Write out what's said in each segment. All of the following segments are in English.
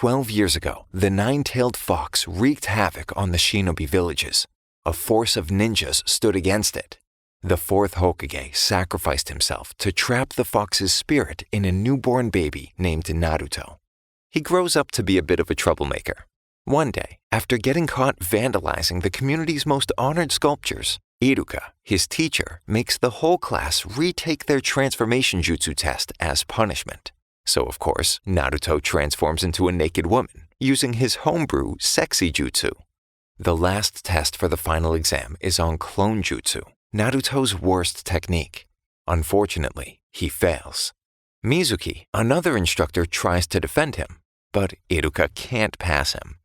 12 years ago, the nine-tailed fox wreaked havoc on the shinobi villages. A force of ninjas stood against it. The fourth Hokage sacrificed himself to trap the fox's spirit in a newborn baby named Naruto. He grows up to be a bit of a troublemaker. One day, after getting caught vandalizing the community's most honored sculptures, Iruka, his teacher, makes the whole class retake their transformation jutsu test as punishment. So, of course, Naruto transforms into a naked woman, using his homebrew sexy jutsu. The last test for the final exam is on clone jutsu, Naruto's worst technique. Unfortunately, he fails. Mizuki, another instructor, tries to defend him, but Iruka can't pass him.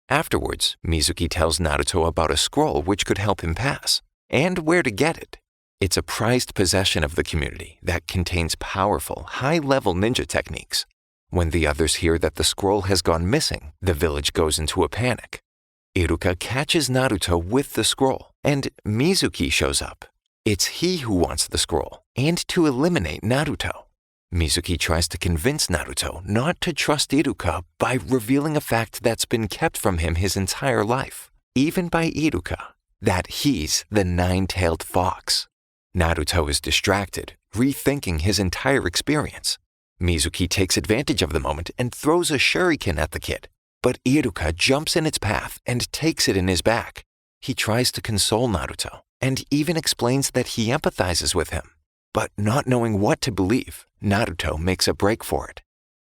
Afterwards, Mizuki tells Naruto about a scroll which could help him pass, and where to get it. It's a prized possession of the community that contains powerful, high-level ninja techniques. When the others hear that the scroll has gone missing, the village goes into a panic. Iruka catches Naruto with the scroll, and Mizuki shows up. It's he who wants the scroll, and to eliminate Naruto. Mizuki tries to convince Naruto not to trust Iruka by revealing a fact that's been kept from him his entire life, even by Iruka, that he's the nine-tailed fox. Naruto is distracted, rethinking his entire experience. Mizuki takes advantage of the moment and throws a shuriken at the kid, but Iruka jumps in its path and takes it in his back. He tries to console Naruto and even explains that he empathizes with him. But not knowing what to believe, Naruto makes a break for it.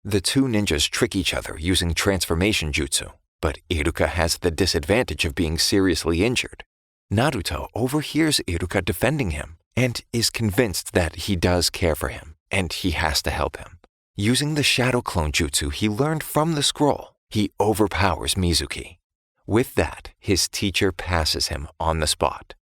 The two ninjas trick each other using transformation jutsu, but Iruka has the disadvantage of being seriously injured. Naruto overhears Iruka defending him and is convinced that he does care for him and he has to help him. Using the shadow clone jutsu he learned from the scroll, he overpowers Mizuki. With that, his teacher passes him on the spot.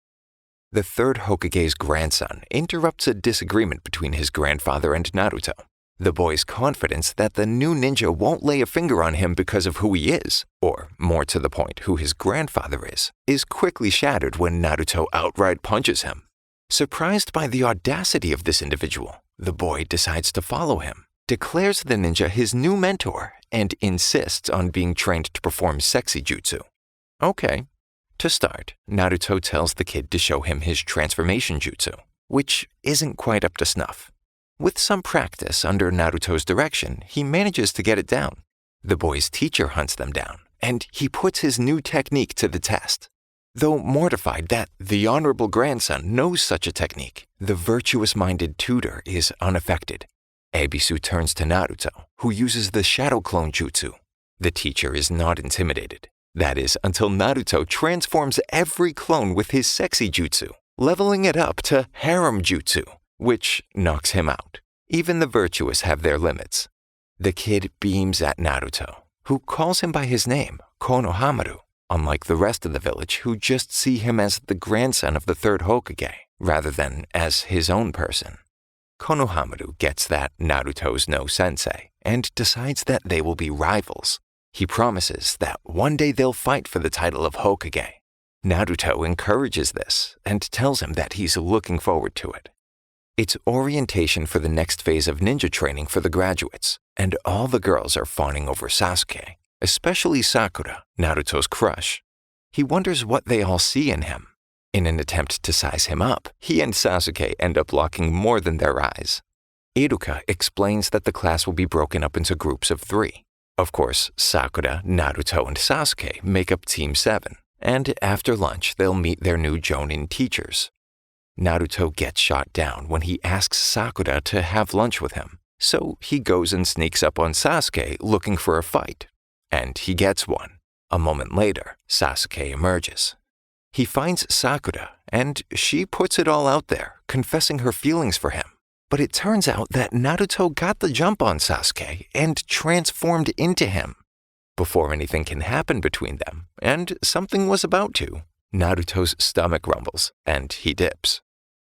The third Hokage's grandson interrupts a disagreement between his grandfather and Naruto. The boy's confidence that the new ninja won't lay a finger on him because of who he is, or more to the point, who his grandfather is quickly shattered when Naruto outright punches him. Surprised by the audacity of this individual, the boy decides to follow him, declares the ninja his new mentor, and insists on being trained to perform sexy jutsu. Okay. To start, Naruto tells the kid to show him his transformation jutsu, which isn't quite up to snuff. With some practice under Naruto's direction, he manages to get it down. The boy's teacher hunts them down, and he puts his new technique to the test. Though mortified that the honorable grandson knows such a technique, the virtuous-minded tutor is unaffected. Ebisu turns to Naruto, who uses the shadow clone jutsu. The teacher is not intimidated. That is, until Naruto transforms every clone with his sexy jutsu, leveling it up to harem jutsu, which knocks him out. Even the virtuous have their limits. The kid beams at Naruto, who calls him by his name, Konohamaru, unlike the rest of the village who just see him as the grandson of the third Hokage, rather than as his own person. Konohamaru gets that Naruto's no sensei, and decides that they will be rivals. He promises that one day they'll fight for the title of Hokage. Naruto encourages this and tells him that he's looking forward to it. It's orientation for the next phase of ninja training for the graduates, and all the girls are fawning over Sasuke, especially Sakura, Naruto's crush. He wonders what they all see in him. In an attempt to size him up, he and Sasuke end up locking more than their eyes. Iruka explains that the class will be broken up into groups of 3. Of course, Sakura, Naruto, and Sasuke make up Team 7, and after lunch they'll meet their new Jonin teachers. Naruto gets shot down when he asks Sakura to have lunch with him, so he goes and sneaks up on Sasuke looking for a fight. And he gets one. A moment later, Sasuke emerges. He finds Sakura, and she puts it all out there, confessing her feelings for him. But it turns out that Naruto got the jump on Sasuke and transformed into him. Before anything can happen between them, and something was about to, Naruto's stomach rumbles, and he dips.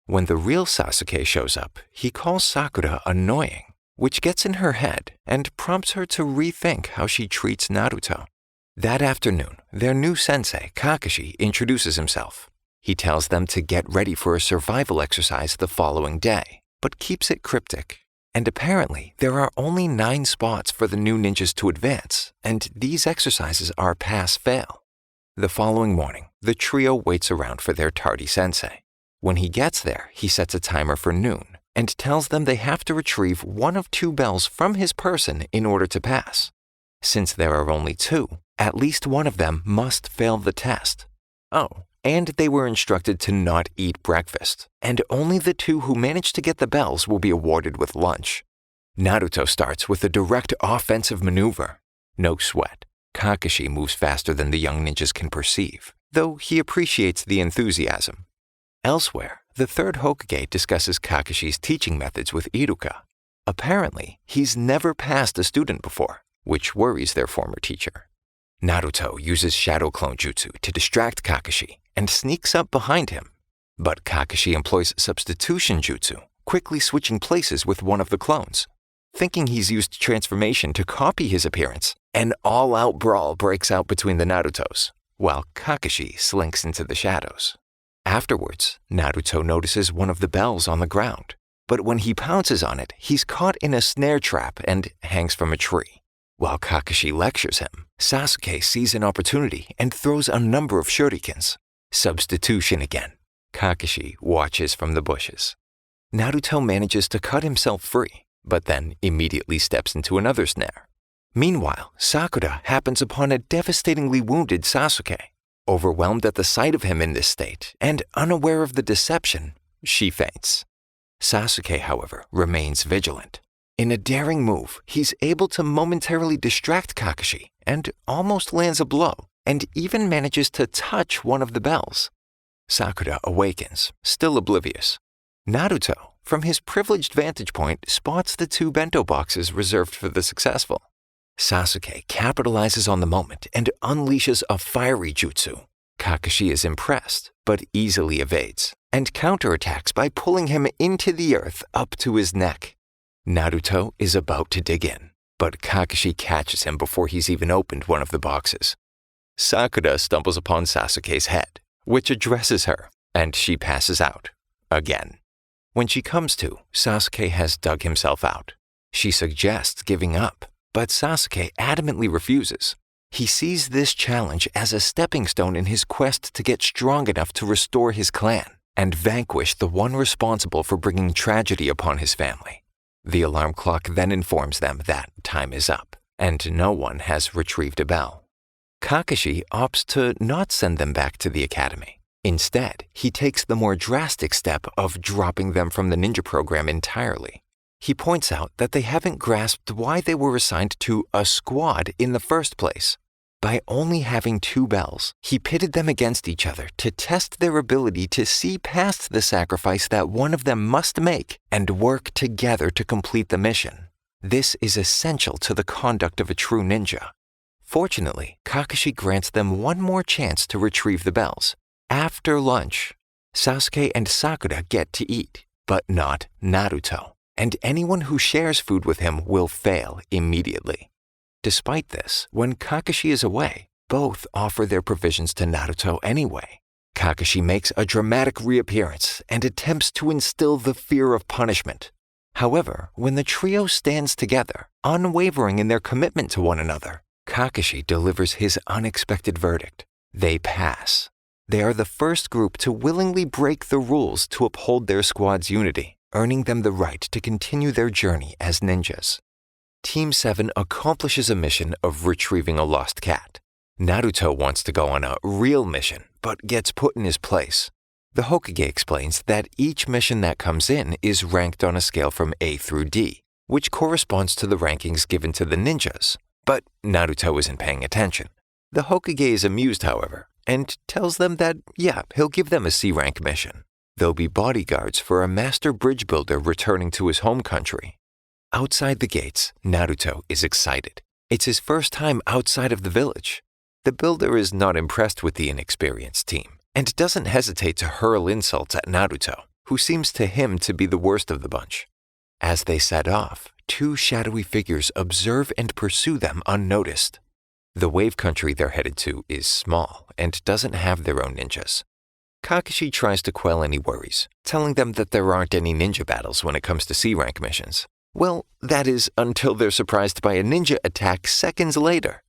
When the real Sasuke shows up, he calls Sakura annoying, which gets in her head and prompts her to rethink how she treats Naruto. That afternoon, their new sensei, Kakashi, introduces himself. He tells them to get ready for a survival exercise the following day, but keeps it cryptic. and apparently there are only 9 spots for the new ninjas to advance, and these exercises are pass-fail. The following morning, the trio waits around for their tardy sensei. When he gets there, he sets a timer for noon and tells them they have to retrieve one of 2 bells from his person in order to pass. Since there are only 2, at least one of them must fail the test. Oh, and they were instructed to not eat breakfast, and only the 2 who manage to get the bells will be awarded with lunch. Naruto starts with a direct offensive maneuver. No sweat. Kakashi moves faster than the young ninjas can perceive, though he appreciates the enthusiasm. Elsewhere, the 3rd Hokage discusses Kakashi's teaching methods with Iruka. Apparently, he's never passed a student before, which worries their former teacher. Naruto uses Shadow Clone Jutsu to distract Kakashi and sneaks up behind him. But Kakashi employs Substitution Jutsu, quickly switching places with one of the clones. Thinking he's used transformation to copy his appearance, an all-out brawl breaks out between the Narutos, while Kakashi slinks into the shadows. Afterwards, Naruto notices one of the bells on the ground, but when he pounces on it, he's caught in a snare trap and hangs from a tree. While Kakashi lectures him, Sasuke sees an opportunity and throws a number of shurikens. Substitution again. Kakashi watches from the bushes. Naruto manages to cut himself free, but then immediately steps into another snare. Meanwhile, Sakura happens upon a devastatingly wounded Sasuke. Overwhelmed at the sight of him in this state and unaware of the deception, she faints. Sasuke, however, remains vigilant. In a daring move, he's able to momentarily distract Kakashi and almost lands a blow, and even manages to touch one of the bells. Sakura awakens, still oblivious. Naruto, from his privileged vantage point, spots the 2 bento boxes reserved for the successful. Sasuke capitalizes on the moment and unleashes a fiery jutsu. Kakashi is impressed, but easily evades, and counterattacks by pulling him into the earth up to his neck. Naruto is about to dig in, but Kakashi catches him before he's even opened one of the boxes. Sakura stumbles upon Sasuke's head, which addresses her, and she passes out. Again. When she comes to, Sasuke has dug himself out. She suggests giving up, but Sasuke adamantly refuses. He sees this challenge as a stepping stone in his quest to get strong enough to restore his clan and vanquish the one responsible for bringing tragedy upon his family. The alarm clock then informs them that time is up, and no one has retrieved a bell. Kakashi opts to not send them back to the academy. Instead, he takes the more drastic step of dropping them from the ninja program entirely. He points out that they haven't grasped why they were assigned to a squad in the first place. By only having 2 bells, he pitted them against each other to test their ability to see past the sacrifice that one of them must make and work together to complete the mission. This is essential to the conduct of a true ninja. Fortunately, Kakashi grants them one more chance to retrieve the bells. After lunch, Sasuke and Sakura get to eat, but not Naruto, and anyone who shares food with him will fail immediately. Despite this, when Kakashi is away, both offer their provisions to Naruto anyway. Kakashi makes a dramatic reappearance and attempts to instill the fear of punishment. However, when the trio stands together, unwavering in their commitment to one another, Kakashi delivers his unexpected verdict. They pass. They are the first group to willingly break the rules to uphold their squad's unity, earning them the right to continue their journey as ninjas. Team 7 accomplishes a mission of retrieving a lost cat. Naruto wants to go on a real mission, but gets put in his place. The Hokage explains that each mission that comes in is ranked on a scale from A through D, which corresponds to the rankings given to the ninjas. But Naruto isn't paying attention. The Hokage is amused, however, and tells them that, he'll give them a C-rank mission. They'll be bodyguards for a master bridge builder returning to his home country. Outside the gates, Naruto is excited. It's his first time outside of the village. The builder is not impressed with the inexperienced team and doesn't hesitate to hurl insults at Naruto, who seems to him to be the worst of the bunch. As they set off, 2 shadowy figures observe and pursue them unnoticed. The wave country they're headed to is small and doesn't have their own ninjas. Kakashi tries to quell any worries, telling them that there aren't any ninja battles when it comes to C-rank missions, Well, that is until they're surprised by a ninja attack seconds later.